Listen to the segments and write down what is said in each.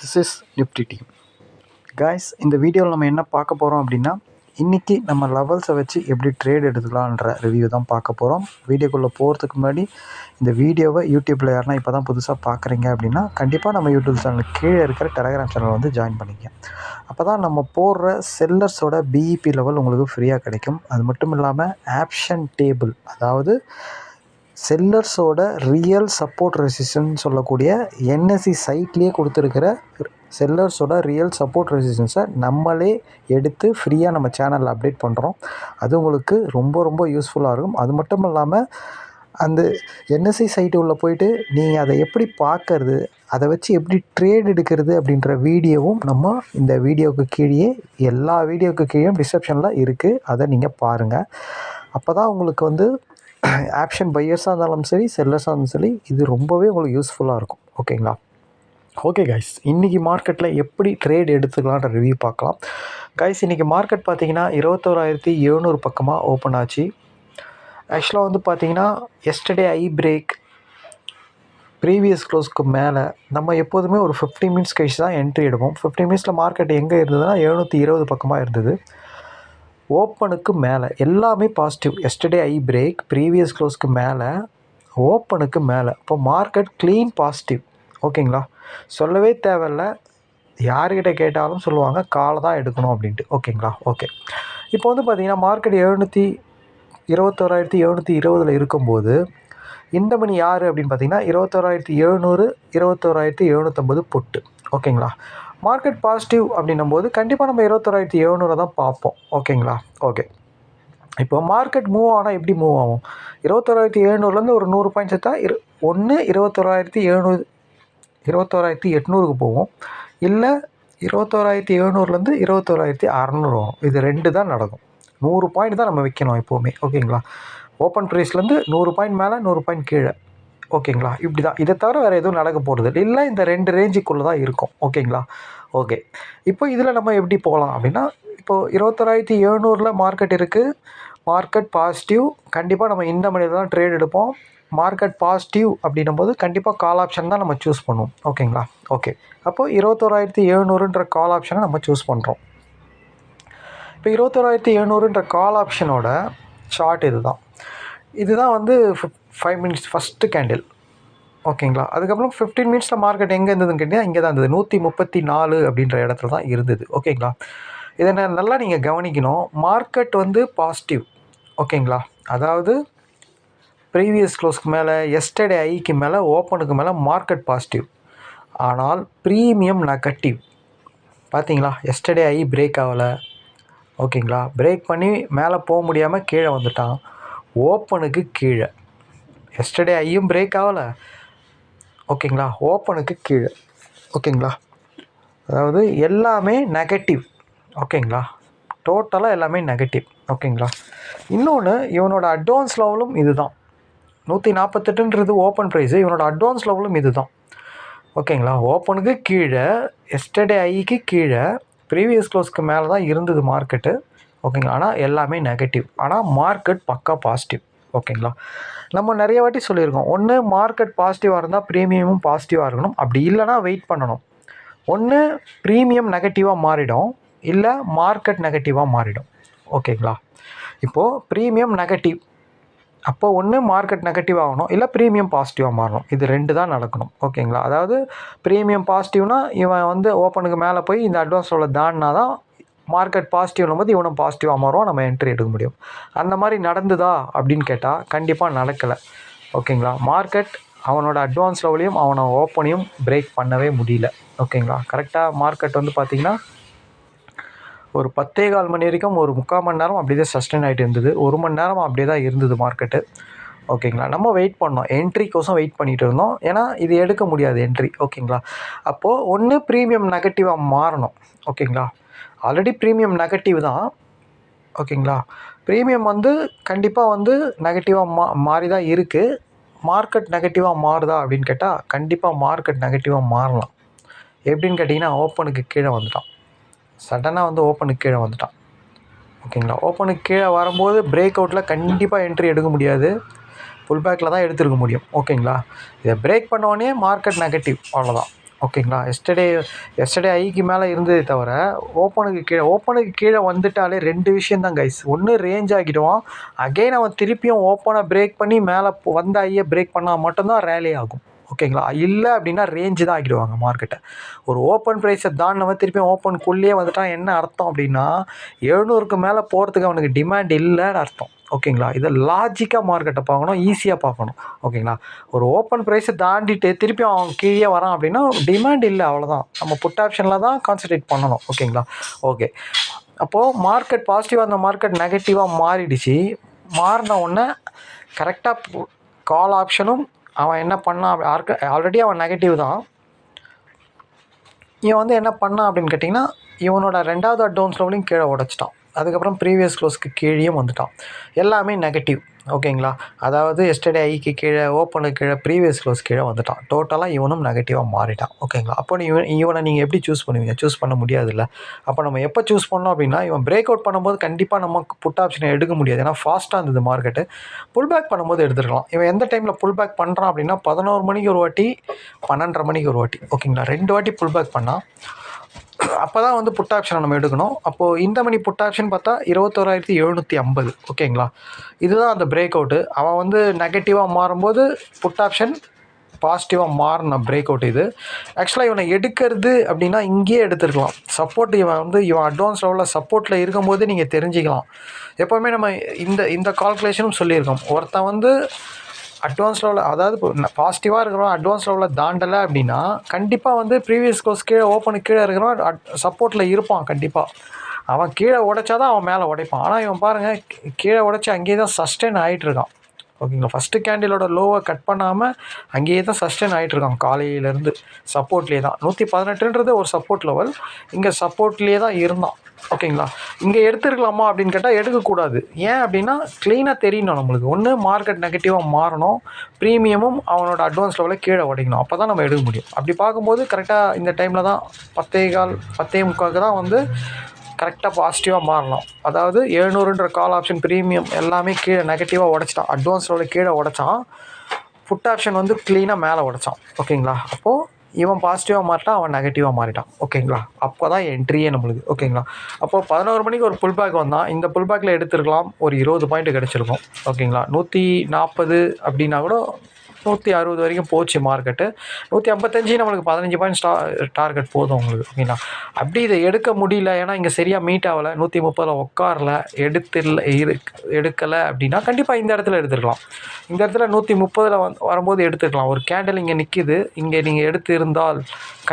This is Nifty team. Guys, இந்த வீடியோவில் நம்ம என்ன பார்க்க போகிறோம் அப்படின்னா, இன்றைக்கி நம்ம லெவல்ஸை வச்சு எப்படி ட்ரேட் எடுத்துக்கலான்ற ரிவ்யூ தான் பார்க்க போகிறோம். வீடியோக்குள்ளே போகிறதுக்கு முன்னாடி இந்த வீடியோவை யூடியூப்பில் யாருன்னா இப்போ தான் புதுசாக பார்க்குறீங்க அப்படின்னா, கண்டிப்பாக நம்ம யூடியூப் சேனலுக்கு கீழே இருக்கிற டெலகிராம் சேனல் வந்து ஜாயின் பண்ணிக்க. அப்போ தான் நம்ம போடுற செல்லர்ஸோட பிஇபி லெவல் உங்களுக்கு ஃப்ரீயாக கிடைக்கும். அது மட்டும் இல்லாமல் ஆப்ஷன் டேபிள், அதாவது செல்லர்ஸோட ரியல் சப்போர்ட் ரெசிஸ்டன்ஸ் சொல்லக்கூடிய என்எஸ்சி சைட்லேயே கொடுத்துருக்கிற செல்லர்ஸோட ரியல் சப்போர்ட் ரெசிஸ்டன்ஸை நம்மளே எடுத்து ஃப்ரீயாக நம்ம சேனலில் அப்டேட் பண்ணுறோம். அது உங்களுக்கு ரொம்ப ரொம்ப யூஸ்ஃபுல்லாக இருக்கும். அது மட்டும் இல்லாமல் அந்த என்எஸ்சி சைட்டு உள்ளே போயிட்டு நீங்கள் அதை எப்படி பார்க்கறது, அதை வச்சு எப்படி ட்ரேட் எடுக்கிறது அப்படின்ற வீடியோவும் நம்ம இந்த வீடியோவுக்கு கீழே, எல்லா வீடியோவுக்கு கீழே டிஸ்கிரிப்ஷனில் இருக்குது. அதை நீங்கள் பாருங்கள். அப்போ தான் உங்களுக்கு வந்து ஆப்ஷன் பையர்ஸாக இருந்தாலும் சரி, செல்லர்ஸாக இருந்தாலும் சரி, இது ரொம்பவே உங்களுக்கு யூஸ்ஃபுல்லாக இருக்கும். ஓகேங்களா? ஓகே கைஸ், இன்றைக்கி மார்க்கெட்டில் எப்படி ட்ரேட் எடுத்துக்கலான்ற ரிவ்யூ பார்க்கலாம். கைஸ், இன்றைக்கி மார்க்கெட் பார்த்திங்கன்னா 21,700 பக்கமாக ஓப்பன் ஆச்சு. ஆக்சுவலாக வந்து பார்த்திங்கன்னா எஸ்டர்டே ஐ பிரேக் ப்ரீவியஸ் க்ளோஸ்க்கு மேலே நம்ம எப்போதுமே ஒரு 15 மினிட்ஸ் கழிச்சு தான் என்ட்ரி எடுப்போம். 15 மினிட்ஸில் மார்க்கெட் எங்கே இருந்ததுன்னா 720 பக்கமாக இருந்தது. ஓப்பனுக்கு மேலே எல்லாமே positive. Yesterday I break previous க்ளோஸ்க்கு மேலே, ஓப்பனுக்கு மேலே. இப்போ மார்க்கெட் க்ளீன் பாசிட்டிவ். ஓகேங்களா? சொல்லவே தேவையில்லை, யார்கிட்ட கேட்டாலும் சொல்லுவாங்க காலை தான் எடுக்கணும் அப்படின்ட்டு. ஓகேங்களா? ஓகே. இப்போ வந்து பார்த்திங்கன்னா மார்க்கெட் 21,720 இருக்கும்போது இந்த மணி யார் அப்படின்னு பார்த்தீங்கன்னா 21,700, 21,750 பொட்டு. ஓகேங்களா? மார்க்கெட் பாசிட்டிவ் அப்படின்னும்போது கண்டிப்பாக நம்ம 21,700 தான் பார்ப்போம். ஓகேங்களா? ஓகே. இப்போ மார்க்கெட் மூவ் ஆனால் எப்படி மூவ் ஆகும்? 21,700லேருந்து ஒரு 100 பாயிண்ட் சேர்த்தா 21,700, 21,800க்கு போகும். இல்லை 21,700லேருந்து 21,600 வரும். இது 2 தான் நடக்கும். 100 பாயிண்ட் தான் நம்ம வைக்கணும் எப்போவுமே. ஓகேங்களா? ஓப்பன் ப்ரைஸ்லேருந்து 100 பாயிண்ட் மேலே, 100 பாயிண்ட் கீழே. ஓகேங்களா? இப்படி தான். இதை தவிர வேறு எதுவும் நடக்க போகிறது இல்லை. இந்த 2 ரேஞ்சுக்குள்ளே தான் இருக்கும். ஓகேங்களா? ஓகே. இப்போ இதில் நம்ம எப்படி போகலாம் அப்படின்னா, இப்போது 21,700 மார்க்கெட் இருக்குது. Market positive. கண்டிப்பாக நம்ம இந்த மணியில் தான் ட்ரேட் எடுப்போம். மார்க்கெட் பாசிட்டிவ் அப்படின்னும் போது கண்டிப்பாக கால் ஆப்ஷன் தான் நம்ம சூஸ் பண்ணுவோம். ஓகேங்களா? ஓகே. அப்போது 21,700ன்ற கால் ஆப்ஷனை நம்ம சூஸ் பண்ணுறோம். இப்போ 21,700ன்ற கால் ஆப்ஷனோட சார்ட் இதுதான் வந்து 5 மினிட்ஸ் ஃபஸ்ட்டு கேண்டில். ஓகேங்களா? அதுக்கப்புறம் 15 மினிட்ஸில் மார்க்கெட் எங்கே இருந்ததுன்னு கேட்டிங்கன்னா இங்கே தான் இருந்தது. 134 அப்படின்ற இடத்துல தான் இருந்தது. ஓகேங்களா? இதை நல்லா நீங்கள் கவனிக்கணும். மார்க்கெட் வந்து பாசிட்டிவ். ஓகேங்களா? அதாவது ப்ரீவியஸ் க்ளோஸ்க்கு மேலே, எஸ்டர்டே ஐக்கு மேலே, ஓப்பனுக்கு மேலே மார்க்கெட் பாசிட்டிவ். ஆனால் ப்ரீமியம் நெகட்டிவ். பார்த்தீங்களா? எஸ்டர்டே ஐ பிரேக் ஆகலை. ஓகேங்களா? பிரேக் பண்ணி மேலே போக முடியாமல் கீழே வந்துட்டான். ஓப்பனுக்கு கீழே. எஸ்டர்டே ஐயும் பிரேக் ஆகலை. ஓகேங்களா? ஓப்பனுக்கு கீழே. ஓகேங்களா? அதாவது எல்லாமே நெகட்டிவ். ஓகேங்களா? டோட்டலாக எல்லாமே நெகட்டிவ். ஓகேங்களா? இன்னொன்று, இவனோட அட்வான்ஸ் லெவலும் இது தான். 148ன்றது ஓப்பன் ப்ரைஸு. இவனோட அட்வான்ஸ் லெவலும் இது தான். ஓகேங்களா? ஓப்பனுக்கு கீழே, எஸ்டர்டே ஐக்கு கீழே, ப்ரீவியஸ் க்ளோஸ்க்கு மேலே தான் இருந்தது மார்க்கெட்டு. ஓகேங்களா? ஆனால் எல்லாமே நெகட்டிவ். ஆனால் மார்க்கெட் பக்கா பாசிட்டிவ். ஓகேங்களா? நம்ம நிறைய வாட்டி சொல்லியிருக்கோம், ஒன்று மார்க்கெட் பாசிட்டிவாக இருந்தால் ப்ரீமியமும் பாசிட்டிவாக இருக்கணும். அப்படி இல்லைனா வெயிட் பண்ணணும். ஒன்று ப்ரீமியம் நெகட்டிவாக மாறிடும், இல்லை மார்க்கெட் நெகட்டிவாக மாறிடும். ஓகேங்களா? இப்போது ப்ரீமியம் நெகட்டிவ், அப்போ ஒன்று மார்க்கெட் நெகட்டிவ் ஆகணும், இல்லை ப்ரீமியம் பாசிட்டிவாக மாறணும். இது 2 தான் நடக்கணும். ஓகேங்களா? அதாவது ப்ரீமியம் பாசிட்டிவ்னா இவன் வந்து ஓப்பனுக்கு மேலே போய் இந்த அட்வான்ஸோட தாண்டினா தான் மார்க்கெட் பாசிட்டிவ்னும் போது இவனும் பாசிட்டிவாக மாறும், நம்ம என்ட்ரி எடுக்க முடியும். அந்த மாதிரி நடந்துதா அப்படின்னு கேட்டால் கண்டிப்பாக நடக்கலை. ஓகேங்களா? மார்க்கெட் அவனோட அட்வான்ஸ் லெவலையும் அவனை ஓப்பனையும் பிரேக் பண்ணவே முடியல. ஓகேங்களா? கரெக்டாக மார்க்கெட் வந்து பார்த்திங்கன்னா ஒரு 10.15 மணி வரைக்கும், ஒரு 3/4 மணி நேரம் அப்படியே தான் சஸ்டெயின் ஆகிட்டு இருந்தது. 1 மணி நேரம் அப்படியே தான் இருந்தது மார்க்கெட்டு. ஓகேங்களா? நம்ம வெயிட் பண்ணோம், என்ட்ரிக்கோசம் வெயிட் பண்ணிகிட்டு இருந்தோம். ஏன்னா இது எடுக்க முடியாது என்ட்ரி. ஓகேங்களா? அப்போது ஒன்று ப்ரீமியம் நெகட்டிவாக மாறணும். ஓகேங்களா? ஆல்ரெடி ப்ரீமியம் நெகட்டிவ் தான். ஓகேங்களா? ப்ரீமியம் வந்து கண்டிப்பாக வந்து நெகட்டிவாக மாறி தான் இருக்குது. மார்க்கெட் நெகட்டிவாக மாறுதா அப்படின்னு கேட்டால் கண்டிப்பாக மார்க்கெட் நெகட்டிவாக மாறலாம். எப்படின்னு கேட்டிங்கன்னா, ஓப்பனுக்கு கீழே வந்துட்டான். சடனாக வந்து ஓப்பனுக்கு கீழே வந்துட்டான். ஓகேங்களா? ஓப்பனுக்கு கீழே வரும்போது பிரேக் அவுட்டில் கண்டிப்பாக என்ட்ரி எடுக்க முடியாது. புல் பேக்கில் தான் எடுத்துருக்க முடியும். ஓகேங்களா? இதை பிரேக் பண்ணோடனே மார்க்கெட் நெகட்டிவ், அவ்வளோதான். ஓகேங்களா. எஸ்டர்டே ஐக்கு மேலே இருந்ததே தவிர ஓப்பனுக்கு கீழே வந்துட்டாலே 2 விஷயம் தான் கைஸ். ஒன்று ரேஞ்ச் ஆகிடுவான், அகெயின் அவன் திருப்பியும் ஓப்பனை பிரேக் பண்ணி மேலே வந்த ஐயை பிரேக் பண்ணால் மட்டும்தான் ரேலி ஆகும். ஓகேங்களா. இல்லை அப்படின்னா ரேஞ்சு தான் ஆகிடுவாங்க மார்க்கெட்டை. ஒரு ஓப்பன் ப்ரைஸை தாண்டினவன் திருப்பியும் ஓப்பனுக்குள்ளேயே வந்துட்டான். என்ன அர்த்தம் அப்படின்னா 700க்கு மேலே போகிறதுக்கு அவனுக்கு டிமாண்ட் இல்லைன்னு அர்த்தம். ஓகேங்களா. இதை லாஜிக்காக மார்க்கெட்டை பார்க்கணும், ஈஸியாக பார்க்கணும். ஓகேங்களா. ஒரு ஓப்பன் ப்ரைஸை தாண்டிட்டு திருப்பியும் அவன் கீழே வரான் அப்படின்னா டிமாண்ட் இல்லை, அவ்வளோதான். நம்ம புட் ஆப்ஷனில் தான் கான்சன்ட்ரேட் பண்ணணும். ஓகேங்களா. ஓகே, அப்போது மார்க்கெட் பாசிட்டிவாக இருந்த மார்க்கெட் நெகட்டிவாக மாறிடுச்சு. மாறின உடனே கரெக்டாக கால் ஆப்ஷனும் அவன் என்ன பண்ணான், ஆல்ரெடி அவன் நெகட்டிவ் தான். இவன் வந்து என்ன பண்ணான் அப்படின்னு கேட்டிங்கன்னா, இவனோட 2வது அட்வான்ஸ் லெவலையும் கீழே உடச்சிட்டான். அதுக்கப்புறம் ப்ரீவியஸ் க்ளோஸ்க்கு கீழேயும் வந்துட்டான். எல்லாமே நெகட்டிவ். ஓகேங்களா. அதாவது எஸ்டர்டே ஐக்கு கீழே, ஓப்பனுக்கு கீழே, ப்ரீவியஸ் க்ளோஸ் கீழே வந்துட்டான். டோட்டலாக இவனும் நெகட்டிவாக மாறிட்டான். ஓகேங்களா. அப்போ இவனை நீங்கள் எப்படி சூஸ் பண்ணுவீங்க? சூஸ் பண்ண முடியாதுல்ல. அப்போ நம்ம எப்போ சூஸ் பண்ணோம் அப்படின்னா, இவன் பிரேக் அவுட் பண்ணும்போது கண்டிப்பாக நம்ம புட் ஆப்ஷனை எடுக்க முடியாது. ஏன்னா ஃபாஸ்ட்டாக இருந்தது மார்க்கெட்டு. புல் பேக் பண்ணும்போது எடுத்துருக்கலாம். இவன் எந்த டைமில் புல் பேக் பண்ணுறான் அப்படின்னா 11 மணிக்கு ஒரு வாட்டி, 12:30 மணிக்கு ஒரு வாட்டி. ஓகேங்களா. 2 வாட்டி புல் பேக் பண்ணால் அப்போ தான் வந்து புட் ஆப்ஷனை நம்ம எடுக்கணும். அப்போது இந்த மணி புட் ஆப்ஷன் பார்த்தா 21,750. ஓகேங்களா. இதுதான் அந்த பிரேக் அவுட்டு. அவன் வந்து நெகட்டிவாக மாறும்போது புட் ஆப்ஷன் பாசிட்டிவாக மாறின பிரேக் அவுட் இது. ஆக்சுவலாக இவனை எடுக்கிறது அப்படின்னா இங்கேயே எடுத்துருக்கலாம். சப்போர்ட் இவன் அட்வான்ஸ் லெவலில் சப்போர்ட்டில் இருக்கும்போது நீங்கள் தெரிஞ்சுக்கலாம். எப்போவுமே நம்ம இந்த கால்குலேஷனும் சொல்லியிருக்கோம். ஒருத்தன் வந்து அட்வான்ஸ் லெவலில், அதாவது பாசிட்டிவாக இருக்கிறவன் அட்வான்ஸ் லெவலில் தாண்டலை அப்படின்னா கண்டிப்பாக வந்து ப்ரீவியஸ் க்ளோஸ் கீழே, ஓப்பனுக்கு கீழே இருக்கிறவன் சப்போர்ட்டில் இருப்பான். கண்டிப்பாக அவன் கீழே உடைச்சாதான் அவன் மேலே உடைப்பான். ஆனால் இவன் பாருங்கள், கீழே உடைச்சி அங்கேயே தான் சஸ்டெயின் ஆகிட்டுருக்கான். ஓகேங்களா. ஃபஸ்ட்டு கேண்டிலோட லோவை கட் பண்ணாமல் அங்கேயே தான் சஸ்டெயின் ஆகிட்டுருக்கான். காலையிலேருந்து சப்போர்ட்லேயே தான். 118ன்றது ஒரு சப்போர்ட் லெவல். இங்கே சப்போர்ட்லேயே தான் இருந்தான். ஓகேங்களா. இங்கே எடுத்துருக்கலாமா அப்படின்னு கேட்டால் எடுக்கக்கூடாது. ஏன் அப்படின்னா க்ளீனாக தெரியணும் நம்மளுக்கு. ஒன்று மார்க்கெட் நெகட்டிவாக மாறணும், ப்ரீமியமும் அவனோட அட்வான்ஸ் லெவலில் கீழே உடைக்கணும். அப்போ தான் நம்ம எடுக்க முடியும். அப்படி பார்க்கும்போது கரெக்டாக இந்த டைமில் தான் 10:15 தான் வந்து கரெக்டாக பாசிட்டிவாக மாறணும். அதாவது 700ன்ற கால் ஆப்ஷன் ப்ரீமியம் எல்லாமே கீழே நெகட்டிவாக உடச்சிட்டான். அட்வான்ஸ் லெவலில் கீழே உடச்சான். புட் ஆப்ஷன் வந்து க்ளீனாக மேலே உடச்சான். ஓகேங்களா. அப்போது இவன் பாசிட்டிவாக மாறிட்டான், அவன் நெகட்டிவாக மாறிட்டான். ஓகேங்களா. அப்போ தான் என்ட்ரியே நம்மளுக்கு. ஓகேங்களா. அப்போது 11 மணிக்கு ஒரு புல் பேக் வந்தான். இந்த புல் பேக்கில் எடுத்துருக்கலாம், ஒரு 20 பாயிண்ட் கிடச்சிருக்கும். ஓகேங்களா. 140 அப்படின்னா கூட 160 வரைக்கும் போச்சு மார்க்கெட்டு. 155 நம்மளுக்கு 15 பாயிண்ட் டார்கெட் போதும் உங்களுக்கு. ஓகேங்களா. அப்படி இதை எடுக்க முடியல, ஏன்னா இங்கே சரியாக மீட் ஆகலை, 130 உட்காரல, எடுக்கலை அப்படின்னா கண்டிப்பாக இந்த இடத்துல எடுத்துருக்கலாம். இந்த இடத்துல 130 வரும்போது எடுத்துக்கலாம். ஒரு கேண்டில் இங்கே நிற்கிது, இங்கே நீங்கள் எடுத்து இருந்தால்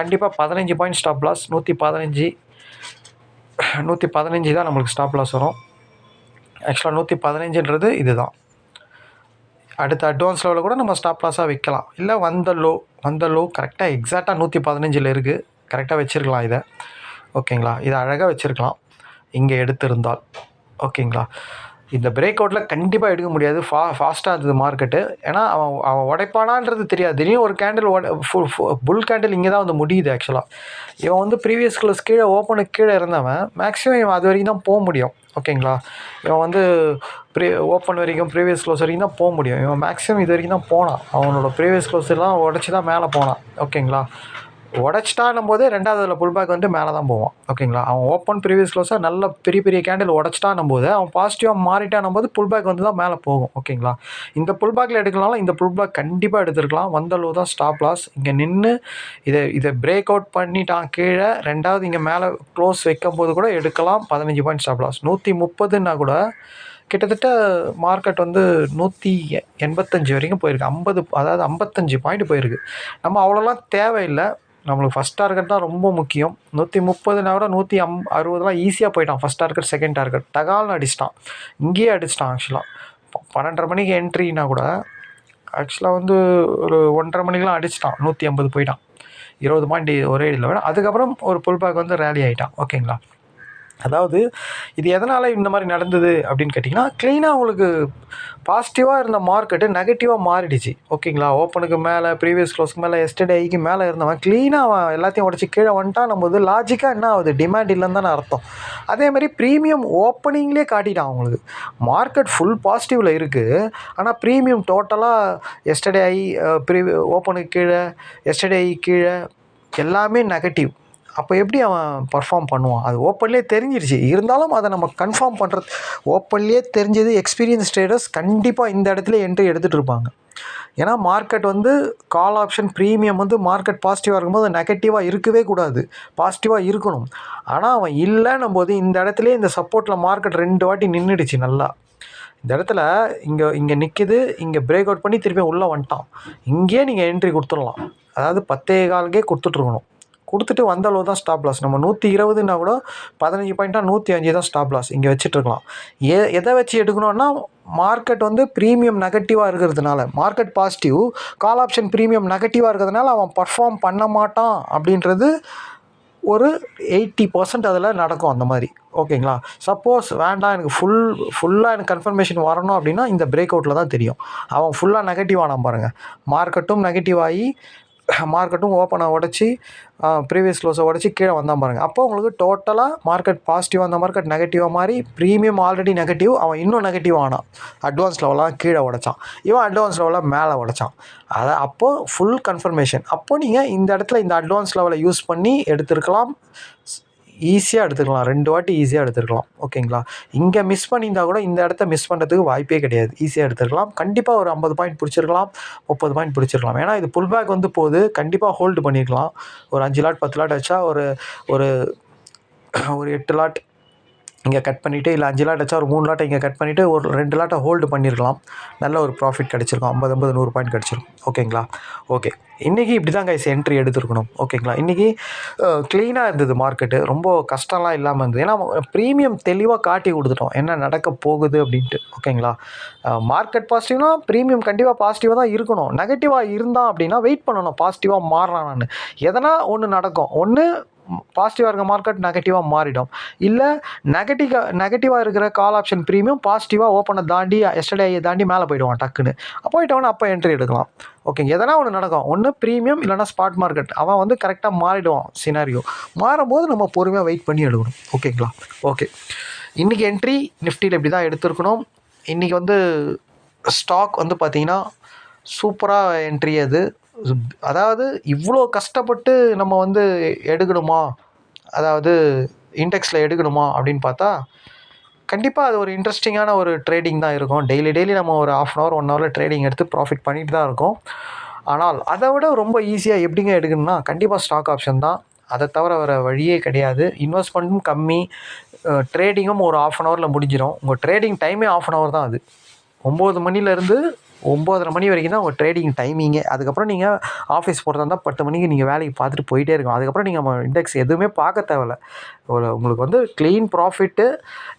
கண்டிப்பாக 15 பாயிண்ட் ஸ்டாப் லாஸ். 115 தான் நம்மளுக்கு ஸ்டாப் லாஸ் வரும். ஆக்சுவலாக 115ன்றது இது தான். அடுத்த அட்வான்ஸ் லெவலில் கூட நம்ம ஸ்டாப் லாஸாக வைக்கலாம். இல்லை வந்த லோ கரெக்டாக எக்ஸாக்டாக 115 இருக்குது. கரெக்டாக வச்சுருக்கலாம் இதை. ஓகேங்களா. இதை அழகாக வச்சுருக்கலாம் இங்கே எடுத்திருந்தால். ஓகேங்களா. இந்த பிரேக் அவுட்டில் கண்டிப்பாக எடுக்க முடியாது. ஃபாஸ்ட்டாக இருந்தது மார்க்கெட்டு. ஏன்னா அவன் உடைப்பானான்றது தெரியாது. திடீர்னு ஒரு கேண்டில் புல் கேண்டில் இங்கே தான் வந்து முடியுது. ஆக்சுவலாக இவன் வந்து ப்ரீவியஸ் க்ளோஸ் கீழே, ஓப்பனுக்கு கீழே இருந்தவன் மேக்ஸிமம் இவன் அது வரைக்கும் தான் போக முடியும். ஓகேங்களா. இவன் வந்து ஓப்பன் வரைக்கும், ப்ரீவியஸ் க்ளோஸ் வரைக்கும் தான் போக முடியும். இவன் மேக்ஸிமம் இது வரைக்கும் தான் போனான். அவனோட ப்ரீவியஸ் க்ளோஸ் எல்லாம் உடச்சி தான் மேலே போனான். ஓகேங்களா. உடச்சிட்டான்னும் போது 2வது புல் பேக் வந்து மேலே தான் போவான். ஓகேங்களா. அவன் ஓப்பன் ப்ரீவியஸ் க்ளோஸாக நல்ல பெரிய கேண்டில் உடச்சிட்டான்னும் போது, அவன் பாசிட்டிவாக மாறிட்டானும் போது புல் பேக் வந்து தான் மேலே போகும். ஓகேங்களா. இந்த புல் பேக்கில் எடுக்கலாம், இந்த புல் பேக் கண்டிப்பாக எடுத்துருக்கலாம். வந்த லோ தான் ஸ்டாப் லாஸ். இங்கே நின்று இதை பிரேக் அவுட் பண்ணிட்டான் கீழே, 2வது இங்கே மேலே க்ளோஸ் வைக்கும் போது கூட எடுக்கலாம். 15 பாயிண்ட் ஸ்டாப் லாஸ். 130ன்னா கூட கிட்டத்தட்ட மார்க்கெட் வந்து 185 வரைக்கும் போயிருக்கு. அதாவது 55 பாயிண்ட் போயிருக்கு. நம்ம அவ்வளோலாம் தேவையில்லை. நம்மளுக்கு ஃபஸ்ட் டார்கெட் தான் ரொம்ப முக்கியம். 130னா கூட 160 ஈஸியாக போயிட்டான். ஃபஸ்ட் டார்கெட், செகண்ட் டார்கெட் டகால்னு அடிச்சிட்டான். இங்கேயே அடிச்சிட்டான். ஆக்சுவலாக 12:30 மணிக்கு என்ட்ரினா கூட ஆக்சுவலாக வந்து ஒரு 1:30 மணிக்கெலாம் அடிச்சிட்டான். 150 போயிட்டான். 20 பாயிண்ட் ஒரே இதில் விட. அதுக்கப்புறம் ஒரு புல் பேக் வந்து ரேலி ஆகிட்டான். ஓகேங்களா. அதாவது இது எதனால் இந்த மாதிரி நடந்தது அப்படின்னு கேட்டிங்கன்னா, க்ளீனாக உங்களுக்கு பாசிட்டிவாக இருந்த மார்க்கெட்டு நெகட்டிவாக மாறிடுச்சு. ஓகேங்களா. ஓப்பனுக்கு மேலே, ப்ரீவியஸ் க்ளோஸ்க்கு மேலே, எஸ்டர்டேக்கு மேலே இருந்தவன் க்ளீனாக அவன் எல்லாத்தையும் உடச்சி கீழே வந்துட்டான். நம்ம வந்து லாஜிக்காக என்ன ஆகுது, டிமாண்ட் இல்லைன்னு தானே அர்த்தம். அதேமாதிரி ப்ரீமியம் ஓப்பனிங்லேயே காட்டிட்டான் அவங்களுக்கு. மார்க்கெட் ஃபுல் பாசிட்டிவில் இருக்குது, ஆனால் ப்ரீமியம் டோட்டலாக ஓப்பனுக்கு கீழே, எஸ்டர்டே கீழே, எல்லாமே நெகட்டிவ். அப்போ எப்படி அவன் பர்ஃபார்ம் பண்ணுவான்? அது ஓப்பன்லேயே தெரிஞ்சிருச்சு. இருந்தாலும் அதை நம்ம கன்ஃபார்ம் பண்ணுறது ஓப்பன்லேயே தெரிஞ்சது. எக்ஸ்பீரியன்ஸ் ட்ரேடர்ஸ் கண்டிப்பாக இந்த இடத்துல என்ட்ரி எடுத்துகிட்டு இருப்பாங்க. ஏன்னா மார்க்கெட் வந்து கால் ஆப்ஷன் ப்ரீமியம் வந்து மார்க்கெட் பாசிட்டிவாக இருக்கும்போது நெகட்டிவாக இருக்கவே கூடாது, பாசிட்டிவாக இருக்கணும். ஆனால் அவன் இல்லைன்னும் போது இந்த இடத்துலேயே இந்த சப்போர்ட்டில் மார்க்கெட் 2 வாட்டி நின்றுடுச்சு நல்லா. இந்த இடத்துல இங்கே நிற்கிது, இங்கே பிரேக் அவுட் பண்ணி திருப்பி உள்ளே வந்துட்டான். இங்கேயே நீங்கள் என்ட்ரி கொடுத்துடலாம். அதாவது 10.15 கொடுத்துட்ருக்கணும். கொடுத்துட்டு வந்த அளவு தான் ஸ்டாப் லாஸ். நம்ம 120ன்னா கூட 15 பாயிண்ட்டாக 105 தான் ஸ்டாப் லாஸ் இங்கே வச்சுட்ருக்கலாம். எதை வச்சு எடுக்கணும்னா மார்க்கெட் வந்து ப்ரீமியம் நெகட்டிவாக இருக்கிறதுனால, market positive, call option premium நெகட்டிவாக இருக்கிறதுனால அவன் பர்ஃபார்ம் பண்ண மாட்டான் அப்படின்றது ஒரு 80% அதில் நடக்கும் அந்த மாதிரி. ஓகேங்களா? சப்போஸ் வேண்டாம் எனக்கு ஃபுல்லாக எனக்கு கன்ஃபர்மேஷன் வரணும் அப்படின்னா இந்த பிரேக் அவுட்டில் தான் தெரியும். அவன் ஃபுல்லாக நெகட்டிவ் ஆனான் பாருங்கள். மார்க்கெட்டும் நெகட்டிவ் ஆகி மார்க்கெட்டும் ஓப்பனை உடச்சி ப்ரீவியஸ் க்ளோஸை உடச்சி கீழே வந்தான் பாருங்கள். அப்போ உங்களுக்கு டோட்டலாக மார்க்கெட் பாசிட்டிவாக அந்த மார்க்கெட் நெகட்டிவாக மாதிரி ப்ரீமியம் ஆல்ரெடி நெகட்டிவ், அவன் இன்னும் நெகட்டிவ் ஆனான். அட்வான்ஸ் லெவலாக கீழே உடச்சான், இவன் அட்வான்ஸ் லெவலாக மேலே உடச்சான். அதை அப்போது ஃபுல் கன்ஃபர்மேஷன். அப்போது நீங்கள் இந்த இடத்துல இந்த அட்வான்ஸ் லெவலை யூஸ் பண்ணி எடுத்துருக்கலாம். ஈஸியாக எடுத்துக்கலாம், 2 வாட்டி ஈஸியாக எடுத்துருக்கலாம். ஓகேங்களா? இங்கே மிஸ் பண்ணியிருந்தால் கூட இந்த இடத்த மிஸ் பண்ணுறதுக்கு வாய்ப்பே கிடையாது. ஈஸியாக எடுத்துருக்கலாம். கண்டிப்பாக ஒரு 50 பாயிண்ட் பிடிச்சிருக்கலாம், 30 பாயிண்ட் பிடிச்சிருக்கலாம். ஏன்னா இது புல் பேக் வந்து போகுது, கண்டிப்பாக ஹோல்டு பண்ணியிருக்கலாம். ஒரு 5 லாட் 10 லாட் வச்சா ஒரு ஒரு 8 லாட் இங்கே கட் பண்ணிவிட்டு, இல்லை 5 லாட் வச்சா ஒரு 3 லாட்டை இங்கே கட் பண்ணிவிட்டு ஒரு 2 லாட்டை ஹோல்டு பண்ணியிருக்கலாம். நல்ல ஒரு ப்ராஃபிட் கிடச்சிருக்கும். 50 100 பாயிண்ட் கிடச்சிருக்கும். ஓகேங்களா? ஓகே, இன்றைக்கி இப்படி தான் கைஸ் என்ட்ரி எடுத்துருக்கணும். ஓகேங்களா? இன்றைக்கி க்ளீனாக இருந்தது மார்க்கெட்டு, ரொம்ப கஷ்டம்லாம் இல்லாமல் இருந்தது. ஏன்னா ப்ரீமியம் தெளிவாக காட்டி கொடுத்துட்டோம் என்ன நடக்க போகுது அப்படின்ட்டு. ஓகேங்களா? மார்க்கெட் பாசிட்டிவ்னா ப்ரீமியம் கண்டிப்பாக பாசிட்டிவாக தான் இருக்கணும். நெகட்டிவாக இருந்தான் அப்படின்னா வெயிட் பண்ணணும், பாசிட்டிவாக மாறுறானான்னு. எதனா ஒன்று நடக்கும். ஒன்று பாசிட்டிவாக இருக்க மார்க்கெட் நெகட்டிவாக மாறிடும், இல்லை நெகட்டிவாக இருக்கிற கால் ஆப்ஷன் ப்ரீமியம் பாசிட்டிவாக ஓப்பனை தாண்டி எஸ்டர்டே தாண்டி மேலே போயிடுவான் டக்குன்னு. போயிட்டவன அப்போ என்ட்ரி எடுக்கலாம். ஓகே, எதனா ஒன்று நடக்கும். ஒன்று ப்ரீமியம் இல்லைனா ஸ்பாட் மார்க்கெட் அவன் வந்து கரெக்டாக மாறிடுவான். சினாரியோ மாறும்போது நம்ம பொறுமையாக வெயிட் பண்ணி எடுக்கணும். ஓகேங்களா? ஓகே, இன்றைக்கி என்ட்ரி நிஃப்டியில் இப்படி தான் எடுத்துருக்கணும். இன்றைக்கி வந்து ஸ்டாக் வந்து பார்த்திங்கன்னா சூப்பராக என்ட்ரி அது. அதாவது இவ்வளோ கஷ்டப்பட்டு நம்ம வந்து எடுக்கணுமா, அதாவது இண்டெக்ஸில் எடுக்கணுமா அப்படின்னு பார்த்தா கண்டிப்பாக அது ஒரு இன்ட்ரெஸ்டிங்கான ஒரு ட்ரேடிங் தான் இருக்கும். டெய்லி நம்ம ஒரு 1/2 hour 1 hour ட்ரேடிங் எடுத்து ப்ராஃபிட் பண்ணிட்டு தான் இருக்கோம். ஆனால் அதை விட ரொம்ப ஈஸியாக எப்படிங்க எடுக்கணும்னா கண்டிப்பாக ஸ்டாக் ஆப்ஷன் தான். அதை தவிர வேறு வழியே கிடையாது. இன்வெஸ்ட்மெண்ட்டும் கம்மி, ட்ரேடிங்கும் ஒரு 1/2 hour முடிஞ்சிடும். உங்கள் ட்ரேடிங் டைமே 1/2 hour தான். அது 9 மணிலேருந்து 9:30 மணி வரைக்கும் தான் உங்கள் ட்ரேடிங் டைமிங்கே. அதுக்கப்புறம் நீங்கள் ஆஃபீஸ் போகிறதா இருந்தால் 10 மணிக்கு நீங்கள் வேலைக்கு பார்த்துட்டு போயிட்டே இருக்கணும். அதுக்கப்புறம் நீங்கள் இண்டெக்ஸ் எதுவுமே பார்க்க தேவையில்ல. உங்களுக்கு வந்து க்ளீன் ப்ராஃபிட்டு,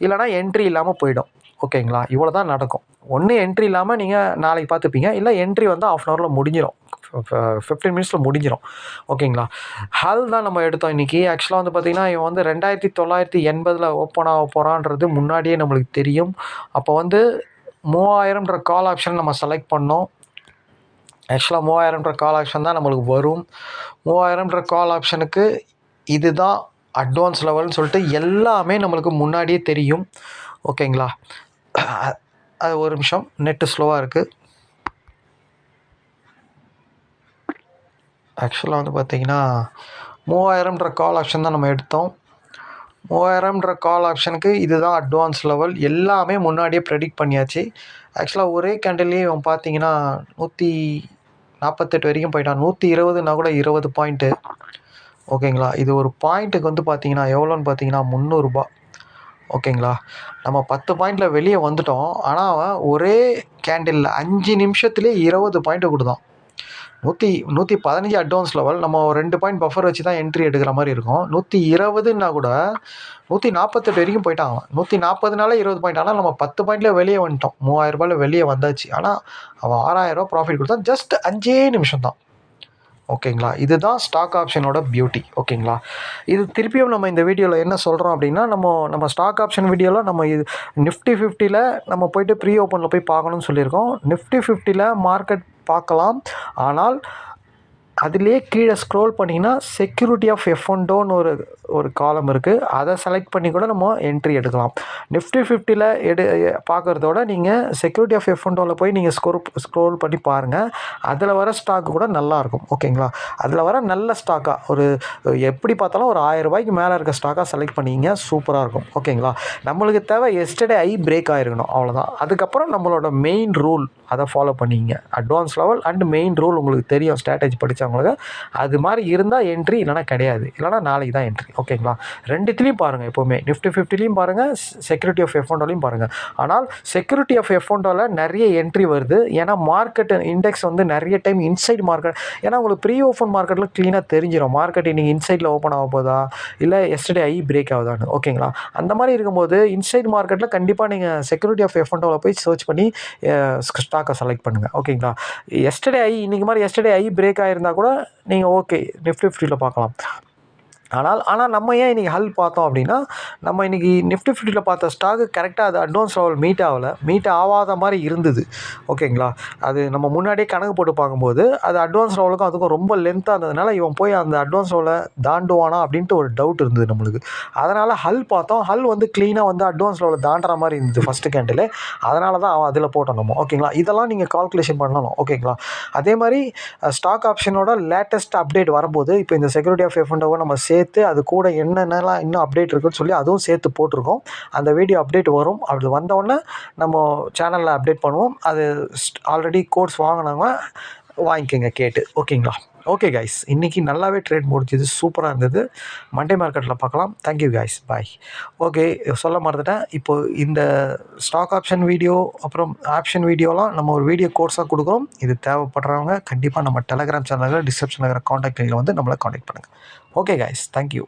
இல்லைனா என்ட்ரி இல்லாமல் போயிடும். ஓகேங்களா? இவ்வளோ தான் நடக்கும். ஒன்று என்ட்ரி இல்லாமல் நீங்கள் நாளைக்கு பார்த்துப்பீங்க, இல்லை என்ட்ரி வந்து 1/2 hour முடிஞ்சிடும், 15 minutes முடிஞ்சிடும். ஓகேங்களா? ஹல் தான் நம்ம எடுத்தோம் இன்றைக்கி. ஆக்சுவலாக வந்து பார்த்திங்கன்னா இவன் வந்து 2980 ஓப்பன் ஆக போகிறான்றது முன்னாடியே நம்மளுக்கு தெரியும். அப்போ வந்து 3000ன்ற கால் ஆப்ஷன் நம்ம செலக்ட் பண்ணோம். ஆக்சுவலாக 3000ன்ற கால் ஆப்ஷன் தான் நம்மளுக்கு வரும். 3000ன்ற கால் ஆப்ஷனுக்கு இது தான் அட்வான்ஸ் லெவல்னு சொல்லிட்டு எல்லாமே நம்மளுக்கு முன்னாடியே தெரியும். ஓகேங்களா? அது ஒரு நிமிஷம், நெட்டு ஸ்லோவாக இருக்குது. ஆக்சுவலாக வந்து பார்த்திங்கன்னா 3000ன்ற கால் ஆப்ஷன் தான் நம்ம எடுத்தோம். 3000ன்ற கால் ஆப்ஷனுக்கு இதுதான் அட்வான்ஸ் லெவல். எல்லாமே முன்னாடியே ப்ரெடிக்ட் பண்ணியாச்சு. ஆக்சுவலாக ஒரே கேண்டில்லே அவன் பார்த்தீங்கன்னா 148 வரைக்கும் போயிட்டான். 120ன்னா கூட 20 பாயிண்ட்டு. ஓகேங்களா? இது ஒரு பாயிண்ட்டுக்கு வந்து பார்த்தீங்கன்னா எவ்வளோன்னு பார்த்தீங்கன்னா 300 ரூபா. ஓகேங்களா? நம்ம 10 பாயிண்டில் வெளியே வந்துட்டோம். ஆனால் அவன் ஒரே கேண்டிலில் 5 நிமிஷத்துலேயே 20 பாயிண்ட்டு கொடுத்தான். 115 அட்வான்ஸ் லெவல். நம்ம ஒரு 2 பாயிண்ட் பஃபர் வச்சு தான் என்ட்ரி எடுக்கிற மாதிரி இருக்கும். 120ன்னா கூட 148 வரைக்கும் போயிட்டான் அவன். 140னால 20 பாயிண்ட். ஆனால் நம்ம 10 பாயிண்டில் வெளியே வந்துட்டோம். 3000 ரூபாயில் வெளியே வந்தாச்சு. ஆனால் அவன் 6000 ரூபா ப்ராஃபிட் கொடுத்தான். ஜஸ்ட் 5 நிமிஷம் தான். ஓகேங்களா? இதுதான் ஸ்டாக் ஆப்ஷனோட பியூட்டி. ஓகேங்களா? இது திருப்பியும் நம்ம இந்த வீடியோவில் என்ன சொல்கிறோம் அப்படின்னா, நம்ம ஸ்டாக் ஆப்ஷன் வீடியோவில் நம்ம இது நிஃப்டி 50ல் நம்ம போய்ட்டு ப்ரீ ஓப்பனில் போய் பார்க்கணும்னு சொல்லியிருக்கோம். நிஃப்டி 50ல் மார்க்கெட் பார்க்கலாம். ஆனால் அதிலேயே கீழே ஸ்க்ரோல் பண்ணிங்கன்னா செக்யூரிட்டி ஆஃப் எஃப்ஒண்டோன்னு ஒரு காலம் இருக்குது. அதை செலக்ட் பண்ணி கூட நம்ம என்ட்ரி எடுக்கலாம். நிஃப்டி 50ல் பார்க்குறதோட நீங்கள் செக்யூரிட்டி ஆஃப் எஃப்ஒண்டோவில் போய் நீங்கள் ஸ்க்ரோல் பண்ணி பாருங்கள். அதில் வர ஸ்டாக்கு கூட நல்லாயிருக்கும். ஓகேங்களா? அதில் வர நல்ல ஸ்டாக்காக எப்படி பார்த்தாலும் ஒரு 1000 ரூபாய்க்கு மேலே இருக்க ஸ்டாக்காக செலக்ட் பண்ணிங்க, சூப்பராக இருக்கும். ஓகேங்களா? நம்மளுக்கு தேவை எஸ்டர்டே ஐ பிரேக் ஆகிருக்கணும், அவ்வளோதான். அதுக்கப்புறம் நம்மளோட மெயின் ரூல் அதை ஃபாலோ பண்ணிங்க. Advance level and main rule உங்களுக்கு தெரியும், ஸ்ட்ராட்டஜி படித்தவங்களுக்கு. அது மாதிரி இருந்தால் என்ட்ரி, இல்லைனா கிடையாது. இல்லைனா நாளைக்கு தான் என்ட்ரி. ஓகேங்களா? ரெண்டுத்துலேயும் பாருங்கள். எப்போவுமே நிஃப்டி 50லையும் பாருங்கள், செக்யூரிட்டி ஆஃப் எஃப்ஒண்டோலையும் பாருங்கள். ஆனால் செக்யூரிட்டி ஆஃப் எஃப்ஒண்டோவில் நிறைய என்ட்ரி வருது. ஏன்னா மார்க்கெட் இண்டெக்ஸ் நிறைய டைம் இன்சைட் மார்க்கெட், ஏன்னா உங்களுக்கு ப்ரீ ஓப்பன் மார்க்கெட்டில் க்ளீனாக தெரிஞ்சிடும் மார்க்கெட் இன்றைக்கி இன்சைடில் ஓப்பன் ஆக போதா இல்லை எஸ்டர்டே ஐ பிரேக் ஆகுதான்னு. ஓகேங்களா? அந்த மாதிரி இருக்கும்போது இன்சைட் மார்க்கெட்டில் கண்டிப்பாக நீங்கள் செக்யூரிட்டி ஆஃப் எஃப்ஒண்டோவில் போய் சர்ச் பண்ணி ஸ்டாக்கை செலக்ட் பண்ணுங்கள். ஓகேங்களா? எஸ்டர்டே ஐ இன்றைக்கி மாதிரி எஸ்டர்டே ஐ பிரேக் ஆகிருந்தால் கூட நீங்கள் ஓகே நிஃப்டி 50ல் பார்க்கலாம். ஆனால் நம்ம ஏன் இன்றைக்கி ஹல் பார்த்தோம் அப்படின்னா, நம்ம இன்றைக்கி நிஃப்டி 50ல் பார்த்த ஸ்டாக்கு கரெக்டாக அது அட்வான்ஸ் லெவல் மீட் ஆகாத மாதிரி இருந்தது. ஓகேங்களா? அது நம்ம முன்னாடியே கணக்கு போட்டு பார்க்கும்போது அது அட்வான்ஸ் லெவலுக்கும் அதுக்கும் ரொம்ப லென்த்தாக இருந்ததுனால இவன் போய் அந்த அட்வான்ஸ் லெவலை தாண்டுவானா அப்படின்ட்டு ஒரு டவுட் இருந்தது நம்மளுக்கு. அதனால் ஹல் பார்த்தோம். ஹல் க்ளீனாக அட்வான்ஸ் லெவலை தாண்டுற மாதிரி இருந்தது ஃபஸ்ட்டு கேண்டில். அதனால தான் அவன் அதில் போட்டோம் நம்ம. ஓகேங்களா? இதெல்லாம் நீங்கள் கால்குலேஷன் பண்ணணும். ஓகேங்களா? அதே மாதிரி ஸ்டாக் ஆப்ஷனோட லேட்டஸ்ட் அப்டேட் வரும்போது இப்போ இந்த செக்யூரிட்டி ஆஃப் எஃப்ஒண்டோவை நம்ம சேர்த்து அது கூட என்னென்னலாம் இன்னும் அப்டேட் இருக்குன்னு சொல்லி அதுவும் சேர்த்து போட்டிருக்கோம். அந்த வீடியோ அப்டேட் வரும். அப்படி வந்தோடனே நம்ம சேனலில் அப்டேட் பண்ணுவோம். அது ஆல்ரெடி கோர்ஸ் வாங்கினவங்க வாங்கிக்கோங்க கேட்டு. ஓகேங்களா? ஓகே கைஸ், இன்றைக்கி நல்லாவே ட்ரேட் முடிஞ்சது, சூப்பராக இருந்தது. மண்டே மார்க்கெட்டில் பார்க்கலாம். தேங்க்யூ கைஸ், பாய். ஓகே, சொல்ல மறந்துட்டேன். இப்போது இந்த ஸ்டாக் ஆப்ஷன் வீடியோ அப்புறம் ஆப்ஷன் வீடியோலாம் நம்ம ஒரு வீடியோ கோர்ஸாக கொடுக்குறோம். இது தேவைப்படுறவங்க கண்டிப்பாக நம்ம டெலகிராம் சேனலில் டிஸ்கிரிப்ஷனில் இருக்கிற காண்டாக்ட் லிங்கில் நம்மளை காண்டாக்ட் பண்ணுங்கள். Okay guys, thank you.